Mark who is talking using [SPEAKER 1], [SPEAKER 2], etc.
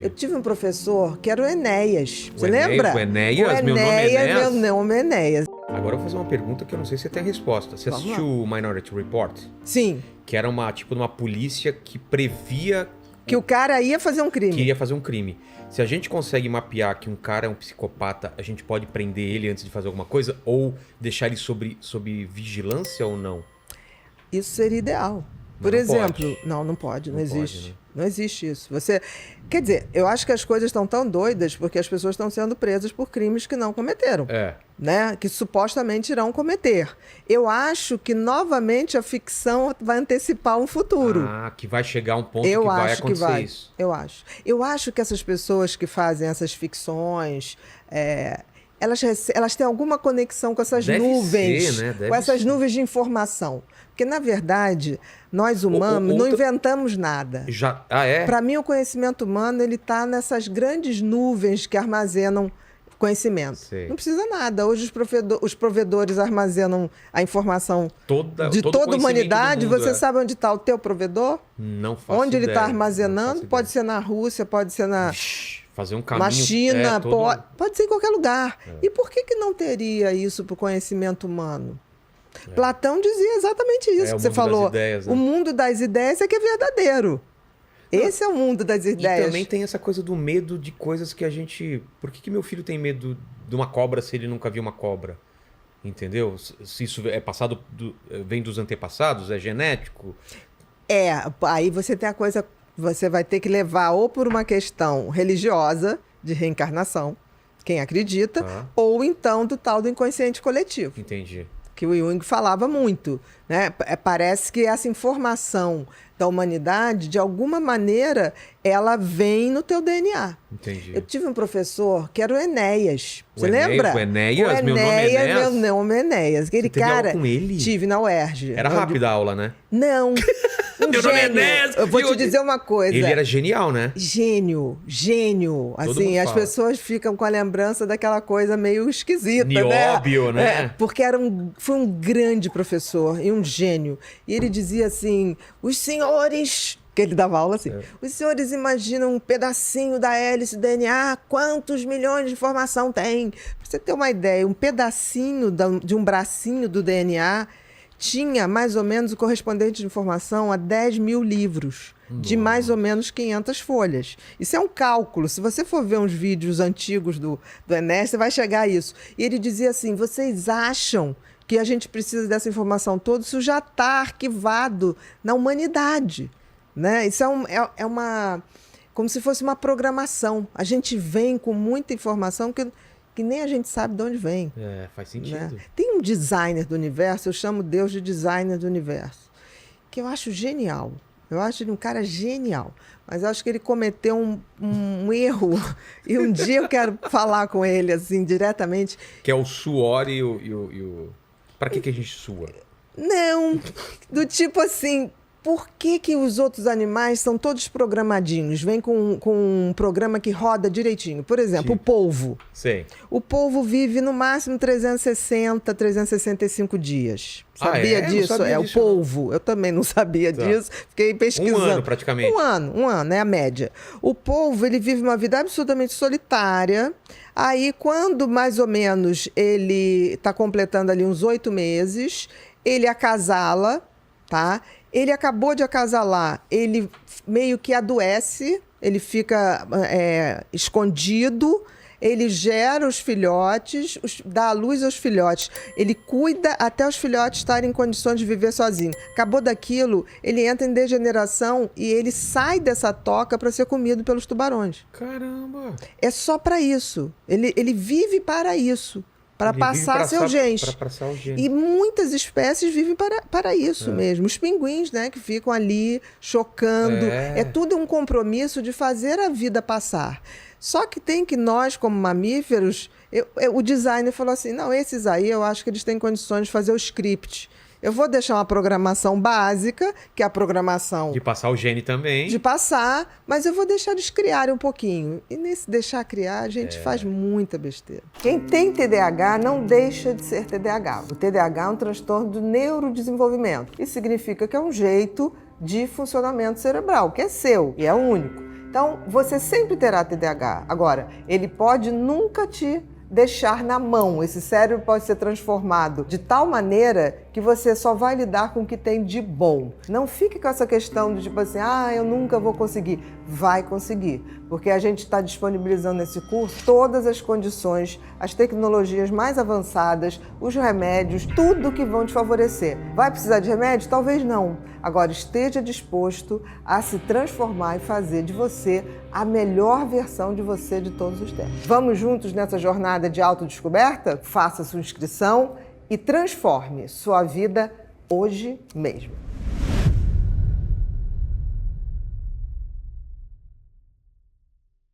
[SPEAKER 1] Eu tive um professor que era o Enéas. Você lembra?
[SPEAKER 2] O Enéas?
[SPEAKER 1] O
[SPEAKER 2] Meu nome é Enéas?
[SPEAKER 1] Meu nome é Enéas.
[SPEAKER 2] Agora eu vou fazer uma pergunta que eu não sei se você tem a resposta. Você assistiu o Minority Report?
[SPEAKER 1] Sim.
[SPEAKER 2] Que era uma polícia que previa
[SPEAKER 1] que o cara ia fazer um crime.
[SPEAKER 2] que ia fazer um crime. Se a gente consegue mapear que um cara é um psicopata, a gente pode prender ele antes de fazer alguma coisa? Ou deixar ele sob vigilância ou não?
[SPEAKER 1] Isso seria ideal. Por
[SPEAKER 2] não
[SPEAKER 1] exemplo,
[SPEAKER 2] pode.
[SPEAKER 1] não pode, não
[SPEAKER 2] Não
[SPEAKER 1] existe.
[SPEAKER 2] pode, né?
[SPEAKER 1] Não existe isso. Quer dizer, eu acho que as coisas estão tão doidas porque as pessoas estão sendo presas por crimes que não cometeram. Né? Que supostamente irão cometer. Eu acho que, novamente, a ficção vai antecipar um futuro.
[SPEAKER 2] Ah, que vai chegar um ponto que vai acontecer isso.
[SPEAKER 1] Eu acho. Eu acho que essas pessoas que fazem essas ficções, elas têm alguma conexão com essas nuvens,
[SPEAKER 2] ser, né?
[SPEAKER 1] com essas nuvens de informação. Porque, na verdade, nós humanos não inventamos nada. Para mim, o conhecimento humano está nessas grandes nuvens que armazenam conhecimento.
[SPEAKER 2] Sei.
[SPEAKER 1] Não precisa nada. Hoje os provedores armazenam a informação de toda a humanidade. Você sabe onde está o teu provedor?
[SPEAKER 2] Não faço
[SPEAKER 1] Onde ele está
[SPEAKER 2] ideia,
[SPEAKER 1] armazenando? Pode ser na Rússia, pode ser na
[SPEAKER 2] fazer um caminho,
[SPEAKER 1] China, pode ser em qualquer lugar. E por que não teria isso para o conhecimento humano? Platão dizia exatamente isso que você falou.
[SPEAKER 2] Ideias, né?
[SPEAKER 1] O mundo das ideias é que é verdadeiro. Esse é o mundo das ideias.
[SPEAKER 2] E também tem essa coisa do medo de coisas que a gente... Por que meu filho tem medo de uma cobra se ele nunca viu uma cobra? Entendeu? Se isso é passado, vem dos antepassados, é genético?
[SPEAKER 1] Aí você tem a coisa... Você vai ter que levar ou por uma questão religiosa, de reencarnação, quem acredita, ou então do tal do inconsciente coletivo.
[SPEAKER 2] Entendi.
[SPEAKER 1] Que o Jung falava muito, né? Parece que essa informação da humanidade, de alguma maneira, ela vem no teu DNA.
[SPEAKER 2] Entendi.
[SPEAKER 1] Eu tive um professor que era o Enéas. Você lembra?
[SPEAKER 2] O Enéas? Meu nome é Enéas?
[SPEAKER 1] Meu nome é Enéas. Aquele
[SPEAKER 2] teve
[SPEAKER 1] cara...
[SPEAKER 2] aula com ele?
[SPEAKER 1] Tive na UERJ.
[SPEAKER 2] Era rápida a aula, né?
[SPEAKER 1] Não.
[SPEAKER 2] Meu nome é Enéas!
[SPEAKER 1] Eu vou te dizer uma coisa.
[SPEAKER 2] Ele era genial, né?
[SPEAKER 1] Gênio. Assim, as pessoas ficam com a lembrança daquela coisa meio esquisita,
[SPEAKER 2] Nióbio, né?
[SPEAKER 1] Porque foi um grande professor e um gênio. E ele dizia assim, os senhores... Que ele dava aula assim. Os senhores imaginam um pedacinho da hélice do DNA, quantos milhões de informação tem? Pra você ter uma ideia, um pedacinho de um bracinho do DNA tinha mais ou menos o correspondente de informação a 10 mil livros, de mais ou menos 500 folhas. Isso é um cálculo. Se você for ver uns vídeos antigos do Enéas, você vai chegar a isso. E ele dizia assim, vocês acham que a gente precisa dessa informação toda? Isso já está arquivado na humanidade. Né? Isso é uma... como se fosse uma programação. A gente vem com muita informação que nem a gente sabe de onde vem.
[SPEAKER 2] Faz sentido.
[SPEAKER 1] Né? Tem um designer do universo, eu chamo Deus de designer do universo, que eu acho genial. Eu acho ele um cara genial. Mas eu acho que ele cometeu um erro. E um dia eu quero falar com ele, assim, diretamente.
[SPEAKER 2] Que é o suor e o... Pra que a gente sua?
[SPEAKER 1] Não. Do tipo assim... Por que os outros animais são todos programadinhos? Vem com um programa que roda direitinho. Por exemplo, o polvo.
[SPEAKER 2] Sei.
[SPEAKER 1] O polvo vive no máximo 360, 365 dias. Sabia disso? O polvo. Não. Eu também não sabia disso. Fiquei pesquisando.
[SPEAKER 2] Um ano, praticamente.
[SPEAKER 1] Um ano, é a média. O polvo, ele vive uma vida absolutamente solitária. Aí, quando mais ou menos ele está completando ali uns 8 meses, ele acasala, tá? Ele acabou de acasalar, ele meio que adoece, ele fica escondido, ele gera os filhotes, dá à luz aos filhotes, ele cuida até os filhotes estarem em condições de viver sozinho. Acabou daquilo, ele entra em degeneração e ele sai dessa toca para ser comido pelos tubarões.
[SPEAKER 2] Caramba!
[SPEAKER 1] É só para isso, ele vive para isso. Para passar seu gene. E muitas espécies vivem para isso mesmo. Os pinguins, né, que ficam ali chocando. É tudo um compromisso de fazer a vida passar. Só que tem que nós, como mamíferos, o designer falou assim, não, esses aí eu acho que eles têm condições de fazer o script. Eu vou deixar uma programação básica, que é a programação...
[SPEAKER 2] De passar o gene também.
[SPEAKER 1] De passar, mas eu vou deixar eles criarem um pouquinho. E nesse deixar criar, a gente faz muita besteira. Quem tem TDAH não deixa de ser TDAH. O TDAH é um transtorno do neurodesenvolvimento. Isso significa que é um jeito de funcionamento cerebral, que é seu e é único. Então, você sempre terá TDAH. Agora, ele pode nunca te deixar na mão. Esse cérebro pode ser transformado de tal maneira que você só vai lidar com o que tem de bom. Não fique com essa questão de tipo assim, eu nunca vou conseguir. Vai conseguir, porque a gente está disponibilizando nesse curso todas as condições, as tecnologias mais avançadas, os remédios, tudo que vão te favorecer. Vai precisar de remédio? Talvez não. Agora, esteja disposto a se transformar e fazer de você a melhor versão de você de todos os tempos. Vamos juntos nessa jornada de autodescoberta? Faça sua inscrição e transforme sua vida hoje mesmo.